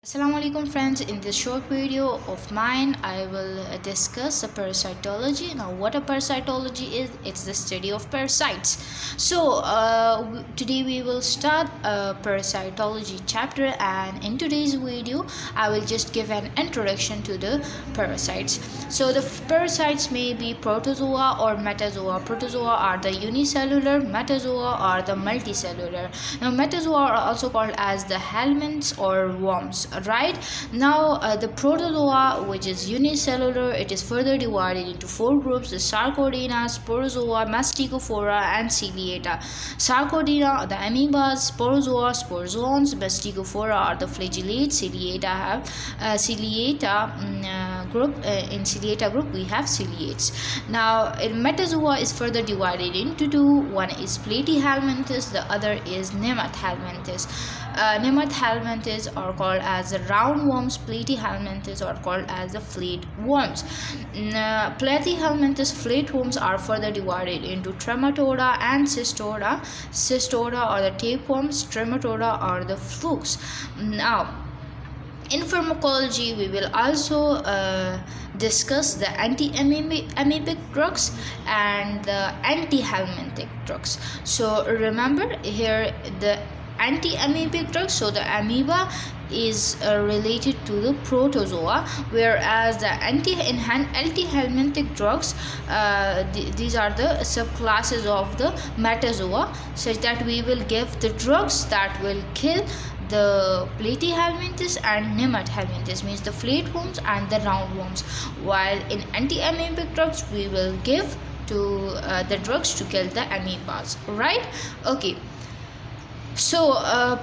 Assalamu alaikum friends. In this short video of mine I will discuss the parasitology. Now what a parasitology is, it's the study of parasites. Today we will start a parasitology chapter, and in today's video I will just give an introduction to the parasites. So the parasites may be protozoa or metazoa. Protozoa are the unicellular, metazoa are the multicellular. Now metazoa are also called as the helminths or worms. Right now, the protozoa, which is unicellular, it is further divided into four groups: the sarcodina, sporozoa, mastigophora, and ciliata. Sarcodina are the amoebas, sporozoa, sporozoans, mastigophora are the flagellates, ciliata have group. In ciliata group we have ciliates. Now in metazoa is further divided into two. One is platyhelminthes, the other is nemathelminthes. Nemathelminthes are called as the roundworms. Platyhelminthes are called as the flatworms. Platyhelminthes flatworms are further divided into trematoda and cystoda. Cystoda are the tapeworms, trematoda are the flukes. Now in pharmacology we will also discuss the anti-amoebic drugs and the anti-helminthic drugs. So remember here the anti-amoebic drugs. So the amoeba is related to the protozoa, whereas the anti-helminthic drugs, these are the subclasses of the metazoa, such that we will give the drugs that will kill the platyhelminthes and nemathelminthes, means the flatworms and the roundworms, while in anti-amoebic drugs we will give to the drugs to kill the amoebas. Right? Okay. So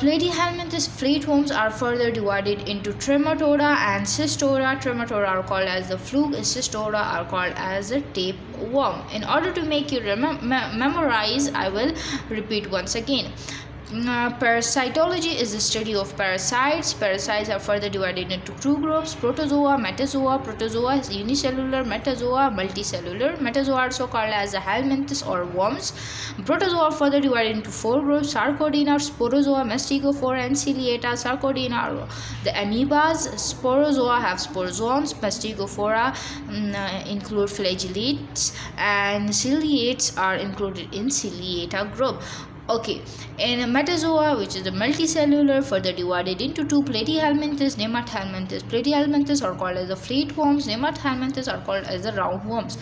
platyhelminthes flatworms are further divided into trematoda and cystoda. Trematoda are called as the fluke, and cystoda are called as the tapeworm. In order to make you memorize, I will repeat once again. Parasitology is the study of parasites. Parasites are further divided into two groups: protozoa, metazoa. Protozoa is unicellular, metazoa multicellular. Metazoa are also called as the helminths or worms. Protozoa are further divided into four groups: sarcodina, sporozoa, mastigophora, and ciliata. Sarcodina are the amoebas. Sporozoa have sporozoans. Mastigophora include flagellates, and ciliates are included in ciliata group. Okay, in metazoa, which is the multicellular, further divided into two: platyhelminthes, nemathelminthes. Platyhelminthes are called as the flatworms, nemathelminthes are called as the roundworms.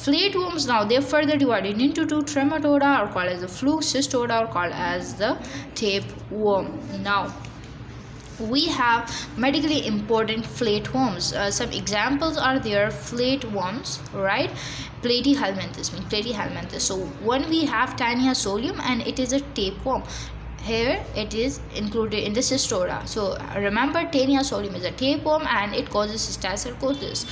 Flatworms, now they are further divided into two: trematoda are called as the fluke, cystoda are called as the tapeworm. Now we have medically important flatworms. Some examples are there: flatworms, right? Platyhelminthes, means platyhelminthes. So one we have Tania solium, and it is a tapeworm. Here it is included in the cystoda. So remember, Tania solium is a tapeworm and it causes cysticercosis.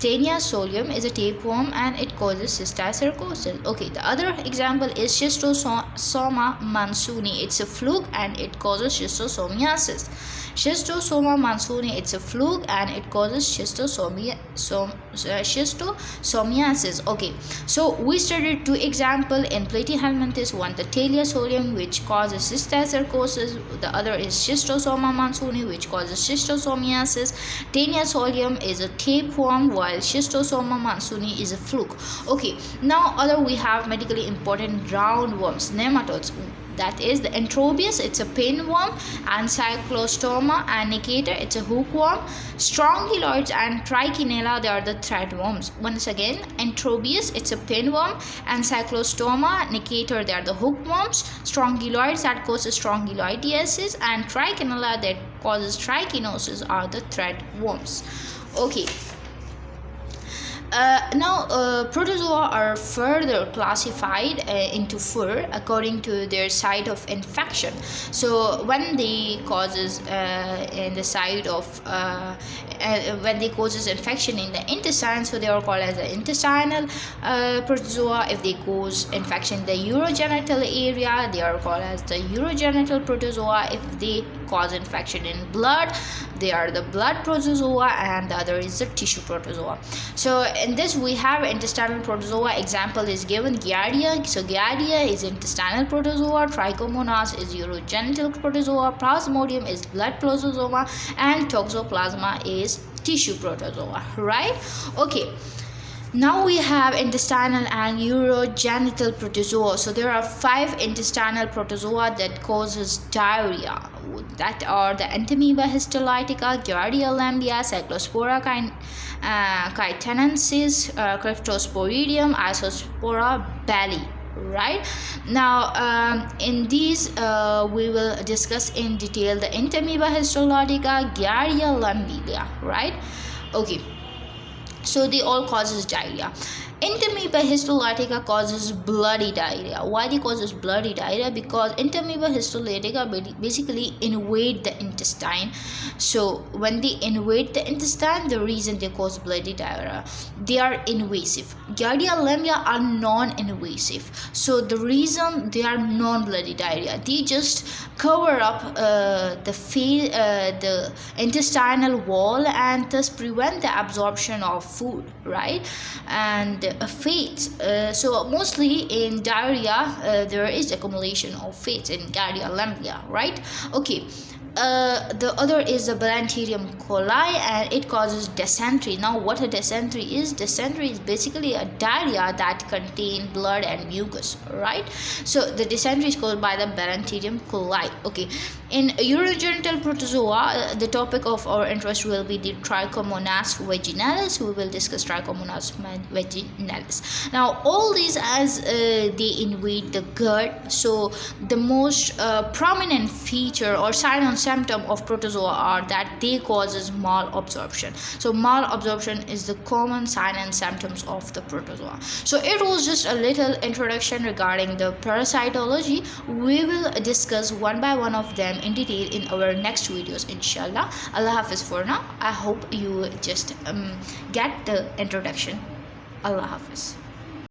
Tania solium is a tapeworm and it causes cysticercosis. Okay, the other example is Schistosoma mansoni. It's a fluke and it causes schistosomiasis. Schistosoma mansoni, it's a fluke and it causes schistosomiasis. Okay, so we studied two examples in platyhelminthes. One, the Thalia solium, which causes cysticercosis. The other is Schistosoma mansoni, which causes schistosomiasis. Thalia solium is a tapeworm, while Schistosoma mansoni is a fluke. Okay, now other we have medically important roundworms, nematodes. That is the Entrobius, it's a pinworm, and Cyclostoma anicator, it's a hookworm. Strongyloids and Trichinella, they are the threadworms. Once again, Entrobius, it's a pinworm, and Cyclostoma anicator, they are the hookworms. Strongyloids, that causes strongyloidiasis, and Trichinella, that causes trichinosis, are the threadworms. Okay. Protozoa are further classified into four according to their site of infection. So when they causes in the site of when they causes infection in the intestine, so they are called as the intestinal protozoa. If they cause infection in the urogenital area, they are called as the urogenital protozoa. If they cause infection in blood, They are the blood protozoa, and the other is the tissue protozoa. So in this we have intestinal protozoa. Example is given, Giardia. So Giardia is intestinal protozoa, Trichomonas is urogenital protozoa, Plasmodium is blood protozoa, and Toxoplasma is tissue protozoa, right? Okay, now we have intestinal and urogenital protozoa. So there are 5 intestinal protozoa that causes diarrhea. That are the Entamoeba histolytica, Giardia lamblia, Cyclospora caetanensis, Cryptosporidium, Isospora belli. Right now, in these we will discuss in detail the Entamoeba histolytica, Giardia lamblia. Right? Okay. So they all causes diarrhea. Entamoeba histolytica causes bloody diarrhea. Why they causes bloody diarrhea? Because Entamoeba histolytica basically invade the intestine. So when they invade the intestine, the reason they cause bloody diarrhea, they are invasive. Giardia lamblia are non-invasive. So the reason they are non-bloody diarrhea, they just cover up the intestinal wall and thus prevent the absorption of food, right? And fats. So mostly in diarrhea there is accumulation of fats in Giardia lamblia, right? Okay. The other is the Balanterium coli, and it causes dysentery. Now what a dysentery is? Dysentery is basically a diarrhea that contain blood and mucus, right? So the dysentery is caused by the Balanterium coli. Okay, in urogenital protozoa, the topic of our interest will be the Trichomonas vaginalis. We will discuss Trichomonas vaginalis. Now all these, as they invade the gut, so the most prominent feature or sign and symptom of protozoa are that they causes malabsorption. So malabsorption is the common sign and symptoms of the protozoa. So it was just a little introduction regarding the parasitology. We will discuss one by one of them in detail in our next videos, inshallah. Allah Hafiz for now. I hope you just get the introduction. Allah Hafiz.